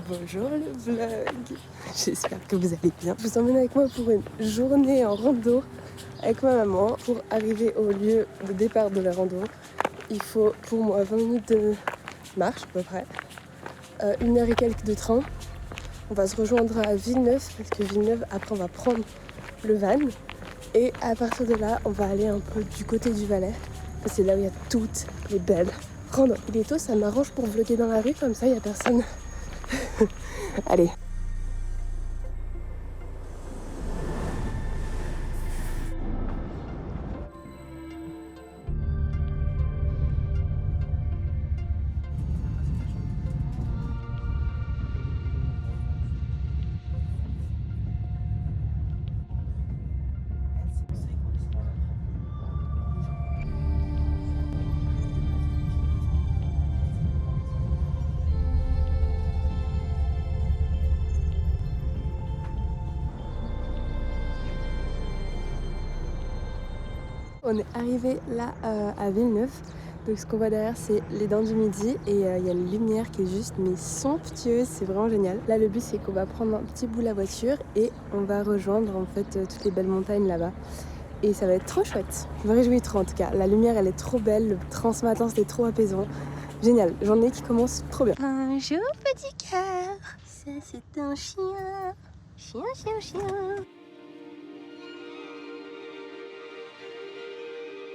Bonjour le vlog. J'espère que vous allez bien. Je vous emmène avec moi pour une journée en rando avec ma maman. Pour arriver au lieu de départ de la rando, il faut pour moi 20 minutes de marche à peu près, 1 heure et quelques de train. On va se rejoindre à Villeneuve parce que Villeneuve, après on va prendre le van et à partir de là on va aller un peu du côté du Valais parce que c'est là où il y a toutes les belles randos. Il est tôt, ça m'arrange pour vlogger dans la rue, comme ça il n'y a personne. Allez. On est arrivé là à Villeneuve, donc ce qu'on voit derrière c'est les Dents du Midi et il y a une lumière qui est juste mais somptueuse, c'est vraiment génial. Là le but c'est qu'on va prendre un petit bout la voiture et on va rejoindre en fait toutes les belles montagnes là-bas et ça va être trop chouette. Je me réjouis trop en tout cas, la lumière elle est trop belle, le train ce matin c'était trop apaisant, génial, journée qui commence trop bien. Bonjour petit cœur, ça c'est un chien, chien.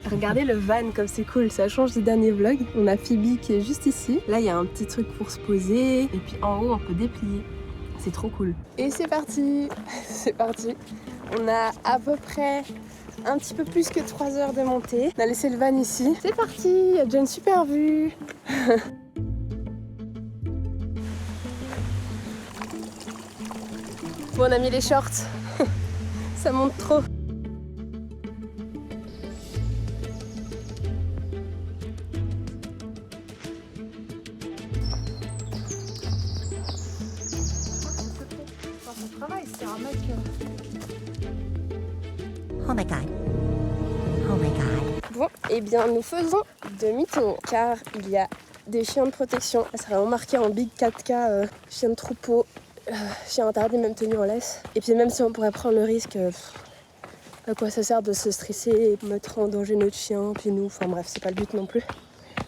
Regardez le van comme c'est cool, ça change du dernier vlog. On a Phoebe qui est juste ici. Là il y a un petit truc pour se poser et puis en haut on peut déplier. C'est trop cool. Et c'est parti, c'est parti. On a à peu près un petit peu plus que 3 heures de montée. On a laissé le van ici. C'est parti, il y a déjà une super vue. Bon on a mis les shorts, ça monte trop. Oh my god. Oh my god. Bon, et bien nous faisons demi-tour car il y a des chiens de protection. Ça sera vraiment marqué en big 4K, chien de troupeau, chien interdit même tenu en laisse. Et puis même si on pourrait prendre le risque, à quoi ça sert de se stresser et mettre en danger notre chien, puis nous, enfin bref, c'est pas le but non plus.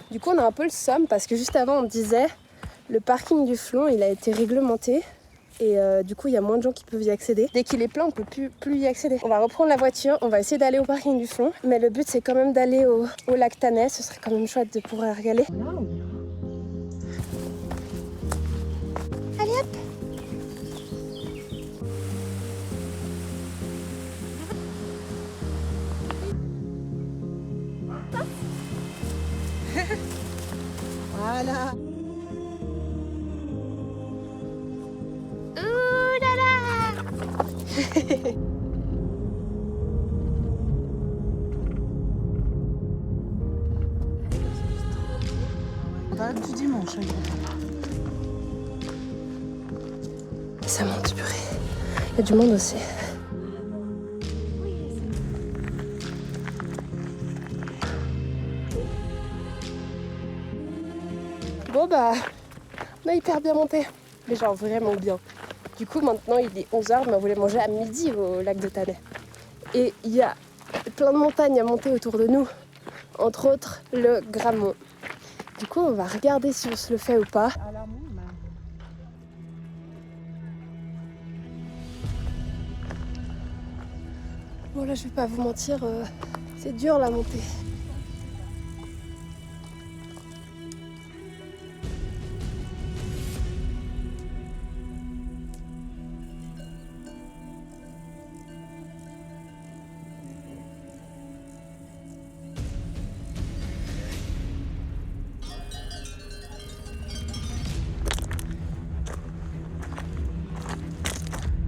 Du coup on a un peu le somme parce que juste avant on disait le parking du Flon il a été réglementé. Et du coup il y a moins de gens qui peuvent y accéder. Dès qu'il est plein on peut plus y accéder. On va reprendre la voiture, on va essayer d'aller au parking du Flon. Mais le but c'est quand même d'aller au lac Thanay. Ce serait quand même chouette de pouvoir y aller. Allez hop. Voilà. Pas du dimanche. Ça monte purée. Il y a du monde aussi. Bon bah, on a hyper bien monté. Mais genre vraiment bien. Du coup maintenant il est 11h, mais on voulait manger à midi au lac de Thanay. Et il y a plein de montagnes à monter autour de nous. Entre autres le Grammont. Du coup on va regarder si on se le fait ou pas. Bon là je vais pas vous mentir, c'est dur la montée.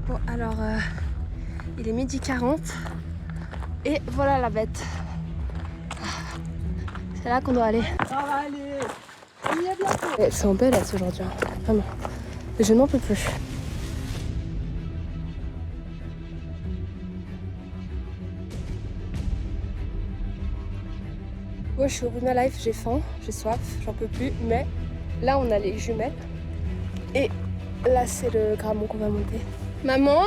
Bon alors il est 12h40 et voilà la bête. C'est là qu'on doit aller. Ça va aller. On y est bientôt. Elles sont belles elles aujourd'hui, hein. Vraiment. Je n'en peux plus. Moi je suis au bout de ma life, j'ai faim, j'ai soif, j'en peux plus, mais là on a les jumelles et Là, c'est le Grammont qu'on va monter. Maman,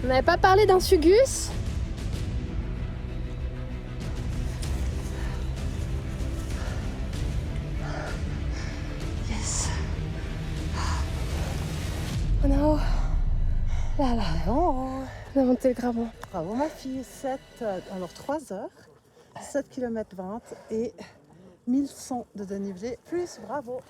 on n'avait pas parlé d'un Sugus? Yes. On est en haut. Là, là. On a monté le Grammont. Bravo ma fille, 3 heures, 7 km 20 et 1100 de dénivelé, plus bravo.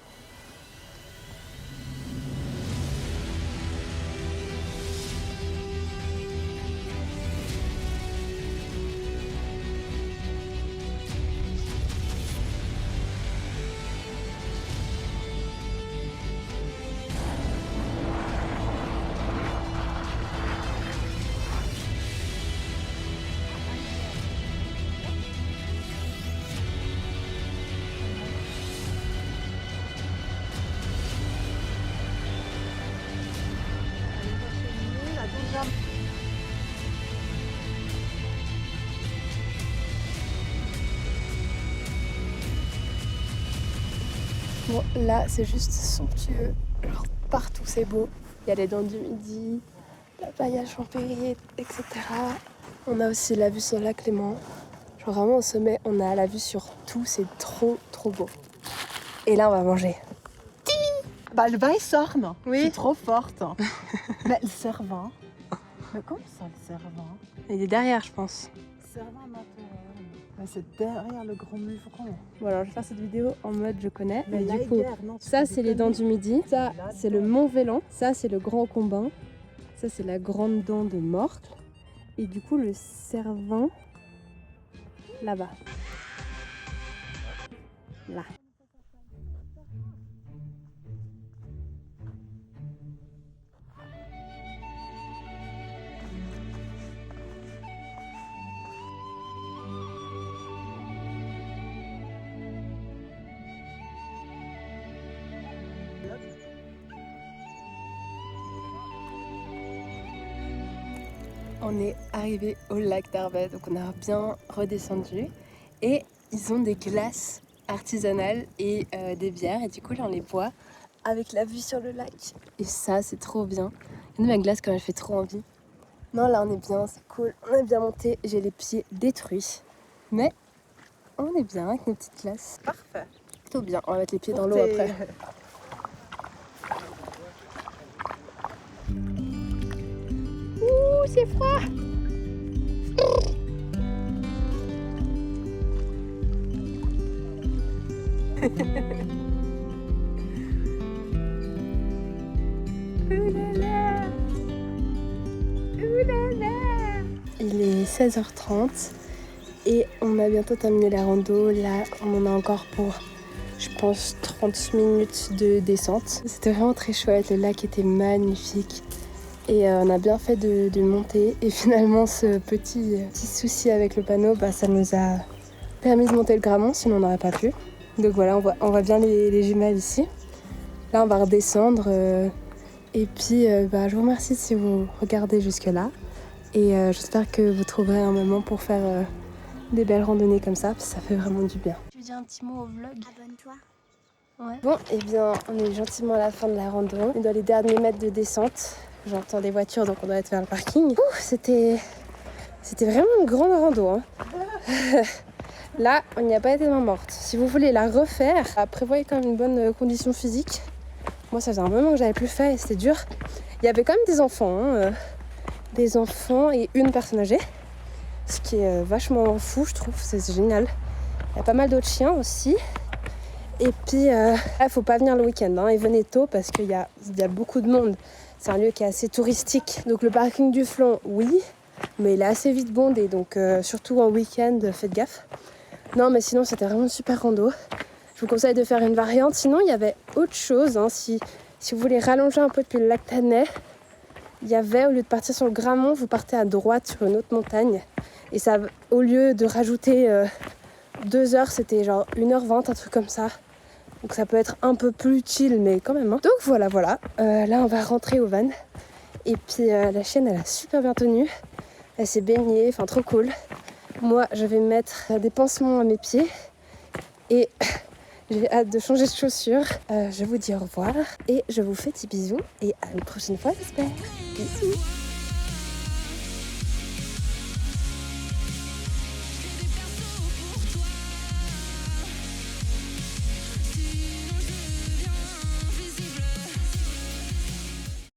Bon, là, c'est juste somptueux. Genre, partout, c'est beau. Il y a les Dents du Midi, la paille à Champéry, etc. On a aussi la vue sur le lac Léman. Genre, vraiment, au sommet, on a la vue sur tout. C'est trop, trop beau. Et là, on va manger. Bah, le vin il sorne, Oui. c'est trop forte. Mais le servant, mais comment ça le servant? Il est derrière, je pense. Servant naturel. Mais c'est derrière le gros muvron. Bon, alors, je vais faire cette vidéo en mode je connais. Mais là, du coup, non, ça, c'est les Dents du Midi. Ça, c'est le Mont Vélan. Ça, c'est le Grand Combin. Ça, c'est la Grande Dent de Morcle. Et du coup, le Cervin, là-bas. Là. On est arrivé au lac d'Arbet, donc on a bien redescendu. Et ils ont des glaces artisanales et des bières. Et du coup, là, on les boit avec la vue sur le lac. Et ça, c'est trop bien. Et nous, la glace, quand même, fait trop envie. Non, là, on est bien, c'est cool. On est bien monté. J'ai les pieds détruits. Mais on est bien avec nos petites glaces. Parfait. Plutôt bien. On va mettre les pieds dans l'eau après. Ouh, c'est froid! Il est 16h30 et on a bientôt terminé la rando. Là, on en a encore pour, je pense, 30 minutes de descente. C'était vraiment très chouette, le lac était magnifique. Et on a bien fait de monter. Et finalement, ce petit souci avec le panneau, ça nous a permis de monter le Grammont, sinon on n'aurait pas pu. Donc voilà, on voit bien les jumelles ici. Là, on va redescendre. Et puis, je vous remercie si vous regardez jusque-là. Et j'espère que vous trouverez un moment pour faire des belles randonnées comme ça, parce que ça fait vraiment du bien. Tu veux dire un petit mot au vlog? Abonne-toi. Ouais. Bon, et bien, on est gentiment à la fin de la rando. On est dans les derniers mètres de descente. J'entends des voitures, donc on doit être vers le parking. Ouh, c'était vraiment une grande rando. Hein. Là, on n'y a pas été main morte. Si vous voulez la refaire, prévoyez quand même une bonne condition physique. Moi, ça faisait un moment que j'avais plus fait et c'était dur. Il y avait quand même des enfants, des enfants et une personne âgée. Ce qui est vachement fou, je trouve, c'est génial. Il y a pas mal d'autres chiens aussi. Et puis, il faut pas venir le week-end, hein, et venez tôt parce qu'il y a beaucoup de monde. C'est un lieu qui est assez touristique. Donc le parking du Flanc, oui, mais il est assez vite bondé. Donc surtout en week-end, faites gaffe. Non, mais sinon, c'était vraiment une super rando. Je vous conseille de faire une variante. Sinon, il y avait autre chose. Hein, si vous voulez rallonger un peu depuis le lac Tannay, il y avait, au lieu de partir sur le Grammont, vous partez à droite sur une autre montagne. Et ça, au lieu de rajouter 2 heures, c'était genre 1h20, un truc comme ça. Donc ça peut être un peu plus chill, mais quand même. Hein. Donc voilà. Là, on va rentrer au van. Et puis la chienne, elle a super bien tenu. Elle s'est baignée, enfin trop cool. Moi, je vais mettre des pansements à mes pieds. Et J'ai hâte de changer de chaussures. Je vous dis au revoir et je vous fais des bisous et à une prochaine fois j'espère. Bisous.